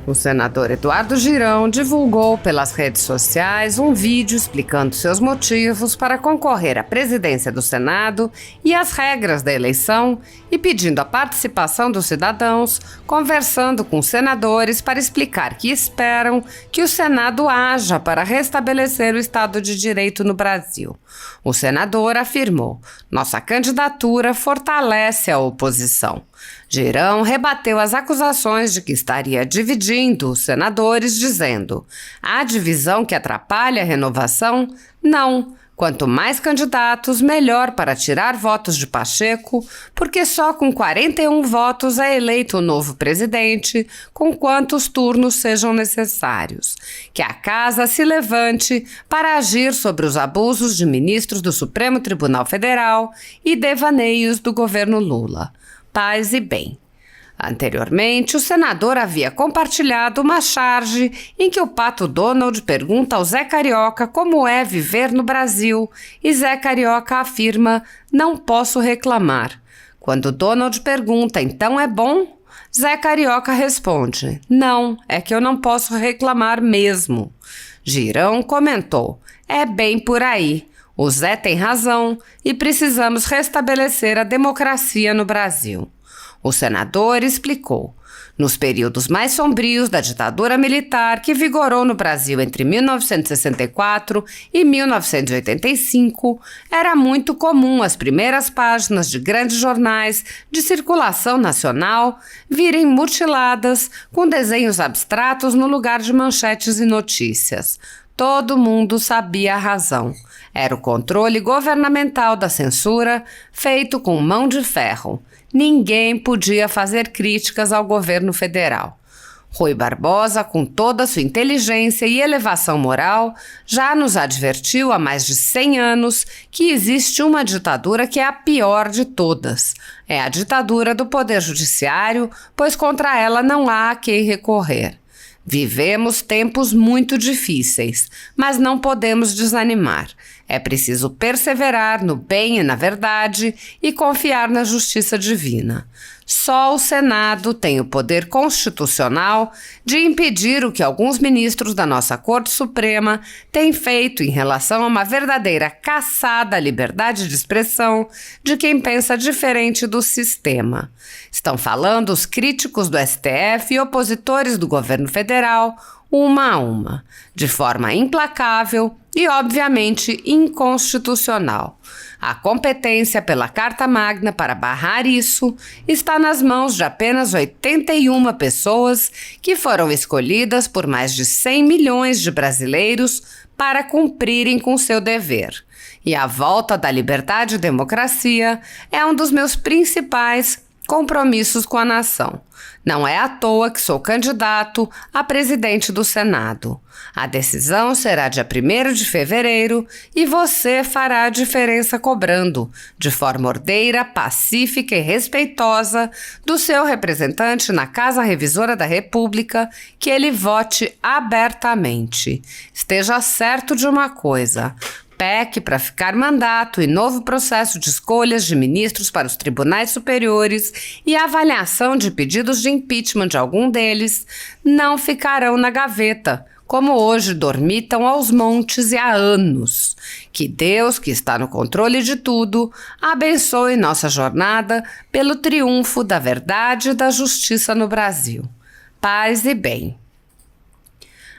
O senador Eduardo Girão divulgou pelas redes sociais um vídeo explicando seus motivos para concorrer à presidência do Senado e as regras da eleição e pedindo a participação dos cidadãos, conversando com senadores para explicar que esperam que o Senado haja para restabelecer o Estado de Direito no Brasil. O senador afirmou: "Nossa candidatura fortalece a oposição." Girão rebateu as acusações de que estaria dividindo os senadores, dizendo: "Há divisão que atrapalha a renovação? Não. Quanto mais candidatos, melhor para tirar votos de Pacheco, porque só com 41 votos é eleito o novo presidente, com quantos turnos sejam necessários. Que a casa se levante para agir sobre os abusos de ministros do Supremo Tribunal Federal e devaneios do governo Lula. Paz e bem." Anteriormente, o senador havia compartilhado uma charge em que o Pato Donald pergunta ao Zé Carioca como é viver no Brasil e Zé Carioca afirma: "Não posso reclamar." Quando Donald pergunta: "Então é bom?" Zé Carioca responde: "Não, é que eu não posso reclamar mesmo." Girão comentou: "É bem por aí. O Zé tem razão e precisamos restabelecer a democracia no Brasil." O senador explicou: "Nos períodos mais sombrios da ditadura militar que vigorou no Brasil entre 1964 e 1985, era muito comum as primeiras páginas de grandes jornais de circulação nacional virem mutiladas com desenhos abstratos no lugar de manchetes e notícias. Todo mundo sabia a razão. Era o controle governamental da censura feito com mão de ferro. Ninguém podia fazer críticas ao governo federal." Rui Barbosa, com toda a sua inteligência e elevação moral, já nos advertiu há mais de 100 anos que existe uma ditadura que é a pior de todas. É a ditadura do Poder Judiciário, pois contra ela não há a quem recorrer. Vivemos tempos muito difíceis, mas não podemos desanimar. É preciso perseverar no bem e na verdade e confiar na justiça divina. Só o Senado tem o poder constitucional de impedir o que alguns ministros da nossa Corte Suprema têm feito em relação a uma verdadeira caçada à liberdade de expressão de quem pensa diferente do sistema. Estão falando os críticos do STF e opositores do governo federal, uma a uma, de forma implacável e, obviamente, inconstitucional. A competência pela Carta Magna para barrar isso está nas mãos de apenas 81 pessoas que foram escolhidas por mais de 100 milhões de brasileiros para cumprirem com seu dever. E a volta da liberdade e democracia é um dos meus principais compromissos com a nação. Não é à toa que sou candidato a presidente do Senado. A decisão será dia 1º de fevereiro e você fará a diferença cobrando, de forma ordeira, pacífica e respeitosa, do seu representante na Casa Revisora da República, que ele vote abertamente. Esteja certo de uma coisa: PEC para ficar mandato e novo processo de escolhas de ministros para os tribunais superiores e avaliação de pedidos de impeachment de algum deles não ficarão na gaveta, como hoje dormitam aos montes e há anos. Que Deus, que está no controle de tudo, abençoe nossa jornada pelo triunfo da verdade e da justiça no Brasil. Paz e bem."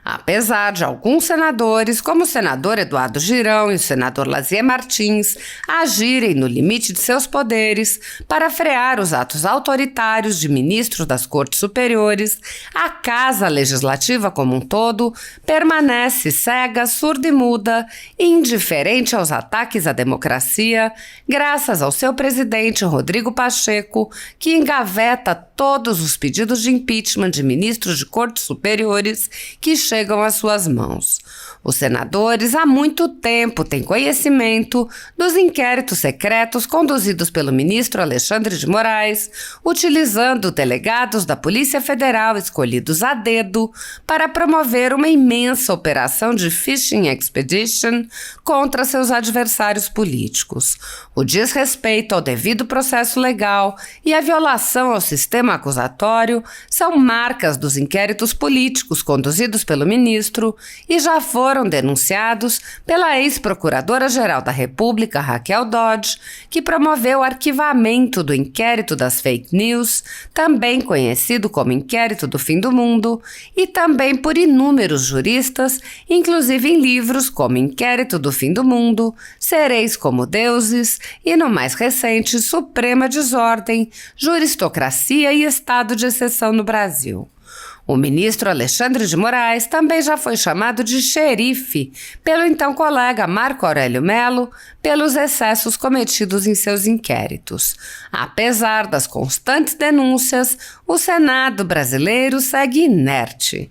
Apesar de alguns senadores, como o senador Eduardo Girão e o senador Lazier Martins, agirem no limite de seus poderes para frear os atos autoritários de ministros das Cortes Superiores, a Casa Legislativa como um todo permanece cega, surda e muda, indiferente aos ataques à democracia, graças ao seu presidente Rodrigo Pacheco, que engaveta todos os pedidos de impeachment de ministros de Cortes Superiores que chegam às suas mãos. Os senadores há muito tempo têm conhecimento dos inquéritos secretos conduzidos pelo ministro Alexandre de Moraes, utilizando delegados da Polícia Federal escolhidos a dedo para promover uma imensa operação de fishing expedition contra seus adversários políticos. O desrespeito ao devido processo legal e a violação ao sistema sistema acusatório são marcas dos inquéritos políticos conduzidos pelo ministro e já foram denunciados pela ex-procuradora-geral da República, Raquel Dodge, que promoveu o arquivamento do inquérito das fake news, também conhecido como inquérito do fim do mundo, e também por inúmeros juristas, inclusive em livros como Inquérito do Fim do Mundo, Sereis como Deuses e, no mais recente, Suprema Desordem, Juristocracia e Estado de Exceção no Brasil. O ministro Alexandre de Moraes também já foi chamado de xerife pelo então colega Marco Aurélio Mello pelos excessos cometidos em seus inquéritos. Apesar das constantes denúncias, o Senado brasileiro segue inerte.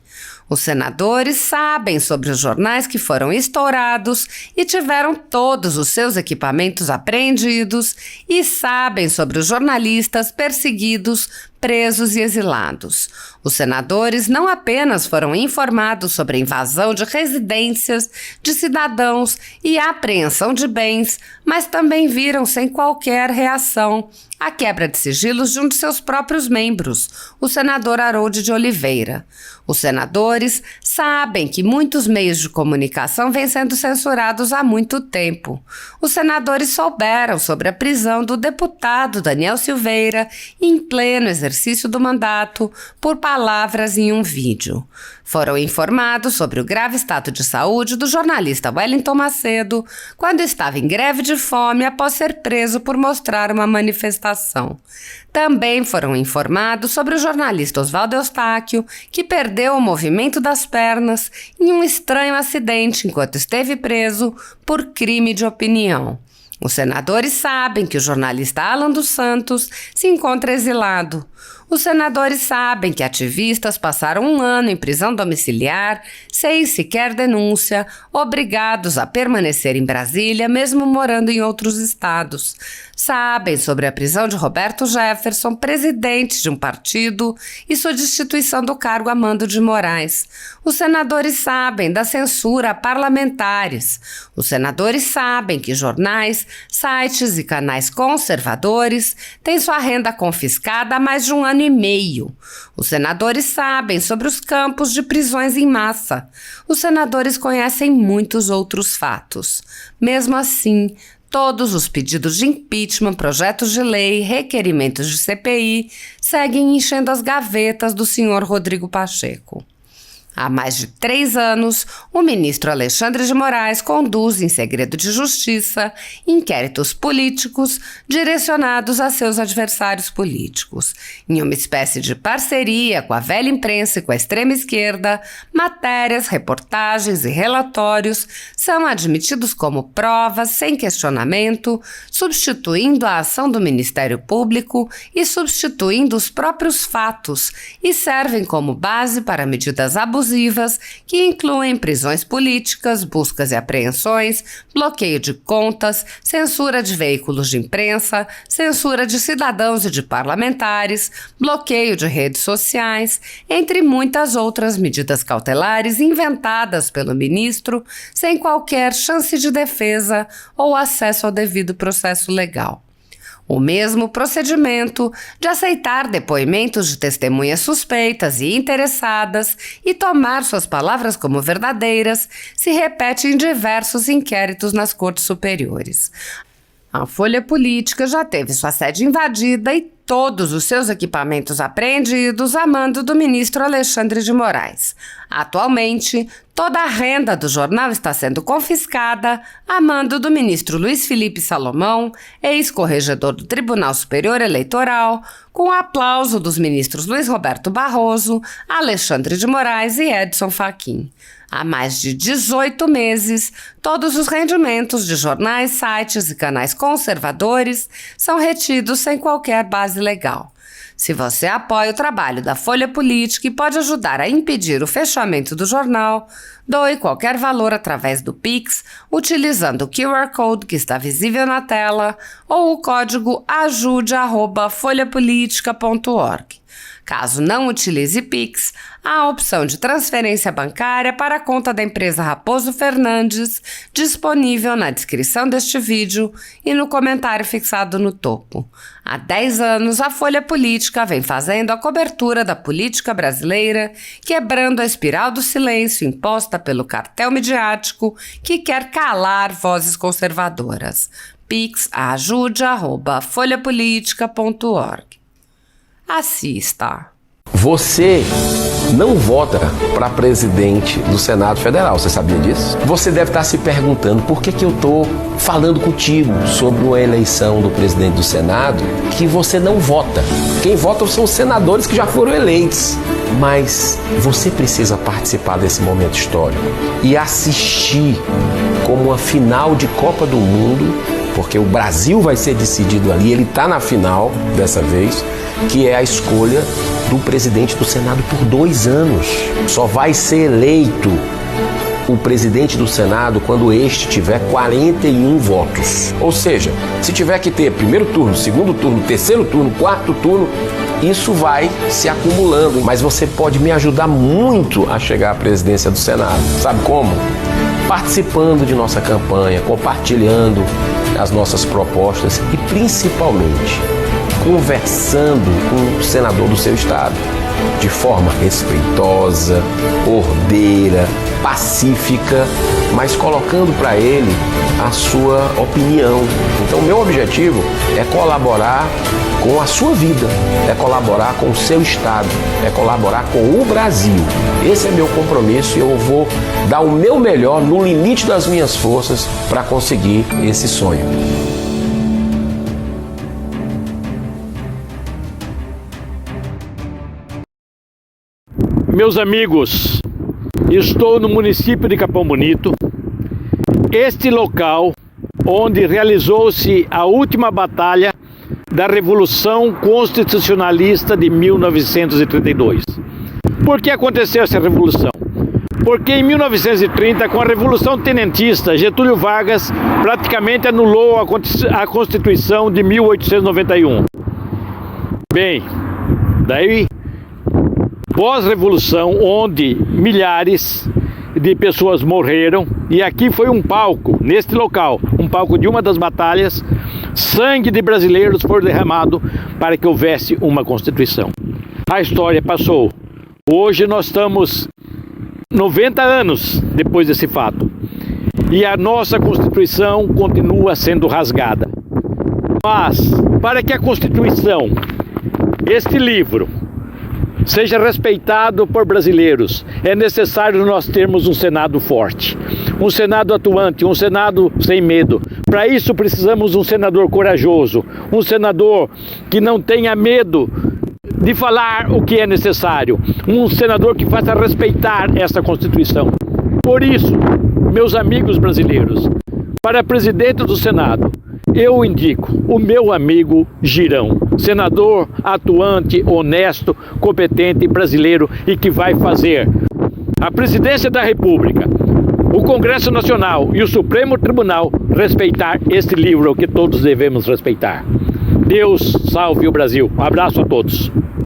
Os senadores sabem sobre os jornais que foram estourados e tiveram todos os seus equipamentos apreendidos e sabem sobre os jornalistas perseguidos, presos e exilados. Os senadores não apenas foram informados sobre a invasão de residências de cidadãos e a apreensão de bens, mas também viram sem qualquer reação a quebra de sigilos de um de seus próprios membros, o senador Harold de Oliveira. Os senadores sabem que muitos meios de comunicação vêm sendo censurados há muito tempo. Os senadores souberam sobre a prisão do deputado Daniel Silveira em pleno exercício do mandato por palavras em um vídeo. Foram informados sobre o grave estado de saúde do jornalista Wellington Macedo quando estava em greve de fome após ser preso por mostrar uma manifestação. Também foram informados sobre o jornalista Oswaldo Eustáquio, que perdeu o movimento das pernas em um estranho acidente enquanto esteve preso por crime de opinião. Os senadores sabem que o jornalista Alan dos Santos se encontra exilado. Os senadores sabem que ativistas passaram 1 ano em prisão domiciliar, sem sequer denúncia, obrigados a permanecer em Brasília, mesmo morando em outros estados. Sabem sobre a prisão de Roberto Jefferson, presidente de um partido, e sua destituição do cargo a mando de Moraes. Os senadores sabem da censura a parlamentares. Os senadores sabem que jornais, sites e canais conservadores têm sua renda confiscada há mais de 1 ano e meio. Os senadores sabem sobre os campos de prisões em massa. Os senadores conhecem muitos outros fatos. Mesmo assim, todos os pedidos de impeachment, projetos de lei, requerimentos de CPI seguem enchendo as gavetas do senhor Rodrigo Pacheco. Há mais de 3 anos, o ministro Alexandre de Moraes conduz em segredo de justiça inquéritos políticos direcionados a seus adversários políticos. Em uma espécie de parceria com a velha imprensa e com a extrema esquerda, matérias, reportagens e relatórios são admitidos como provas sem questionamento, substituindo a ação do Ministério Público e substituindo os próprios fatos, e servem como base para medidas abusivas que incluem prisões políticas, buscas e apreensões, bloqueio de contas, censura de veículos de imprensa, censura de cidadãos e de parlamentares, bloqueio de redes sociais, entre muitas outras medidas cautelares inventadas pelo ministro sem qualquer chance de defesa ou acesso ao devido processo legal. O mesmo procedimento de aceitar depoimentos de testemunhas suspeitas e interessadas e tomar suas palavras como verdadeiras se repete em diversos inquéritos nas cortes superiores. A Folha Política já teve sua sede invadida e todos os seus equipamentos apreendidos a mando do ministro Alexandre de Moraes. Atualmente, toda a renda do jornal está sendo confiscada a mando do ministro Luiz Felipe Salomão, ex-corregedor do Tribunal Superior Eleitoral, com o aplauso dos ministros Luiz Roberto Barroso, Alexandre de Moraes e Edson Fachin. Há mais de 18 meses, todos os rendimentos de jornais, sites e canais conservadores são retidos sem qualquer base legal. Se você apoia o trabalho da Folha Política e pode ajudar a impedir o fechamento do jornal, doe qualquer valor através do Pix, utilizando o QR Code que está visível na tela ou o código ajude@folhapolitica.org. Caso não utilize Pix, há a opção de transferência bancária para a conta da empresa Raposo Fernandes, disponível na descrição deste vídeo e no comentário fixado no topo. Há 10 anos, a Folha Política vem fazendo a cobertura da política brasileira, quebrando a espiral do silêncio imposta pelo cartel midiático que quer calar vozes conservadoras. pix@ajude@folhapolitica.org. Assista. Você não vota para presidente do Senado Federal, você sabia disso? Você deve estar se perguntando por que eu estou falando contigo sobre uma eleição do presidente do Senado que você não vota. Quem vota são os senadores que já foram eleitos. Mas você precisa participar desse momento histórico e assistir como uma final de Copa do Mundo, porque o Brasil vai ser decidido ali, ele está na final dessa vez, que é a escolha do presidente do Senado por 2 anos. Só vai ser eleito o presidente do Senado quando este tiver 41 votos. Ou seja, se tiver que ter primeiro turno, segundo turno, terceiro turno, quarto turno, isso vai se acumulando. Mas você pode me ajudar muito a chegar à presidência do Senado. Sabe como? Participando de nossa campanha, compartilhando as nossas propostas e principalmente conversando com o senador do seu estado de forma respeitosa, ordeira, pacífica, mas colocando para ele a sua opinião. Então, meu objetivo é colaborar com a sua vida, é colaborar com o seu estado, é colaborar com o Brasil. Esse é meu compromisso e eu vou dar o meu melhor no limite das minhas forças para conseguir esse sonho. Meus amigos, estou no município de Capão Bonito, este local onde realizou-se a última batalha da Revolução Constitucionalista de 1932. Por que aconteceu essa revolução? Porque em 1930, com a Revolução Tenentista, Getúlio Vargas praticamente anulou a Constituição de 1891. Bem, daí pós-revolução, onde milhares de pessoas morreram, e aqui foi um palco, neste local, um palco de uma das batalhas, sangue de brasileiros foi derramado para que houvesse uma Constituição. A história passou. Hoje nós estamos 90 anos depois desse fato, e a nossa Constituição continua sendo rasgada. Mas, para que a Constituição, este livro, seja respeitado por brasileiros, é necessário nós termos um Senado forte, um Senado atuante, um Senado sem medo. Para isso precisamos de um senador corajoso, um senador que não tenha medo de falar o que é necessário, um senador que faça respeitar essa Constituição. Por isso, meus amigos brasileiros, para presidente do Senado, eu indico o meu amigo Girão, senador atuante, honesto, competente, brasileiro e que vai fazer a presidência da República, o Congresso Nacional e o Supremo Tribunal respeitar este livro que todos devemos respeitar. Deus salve o Brasil. Um abraço a todos.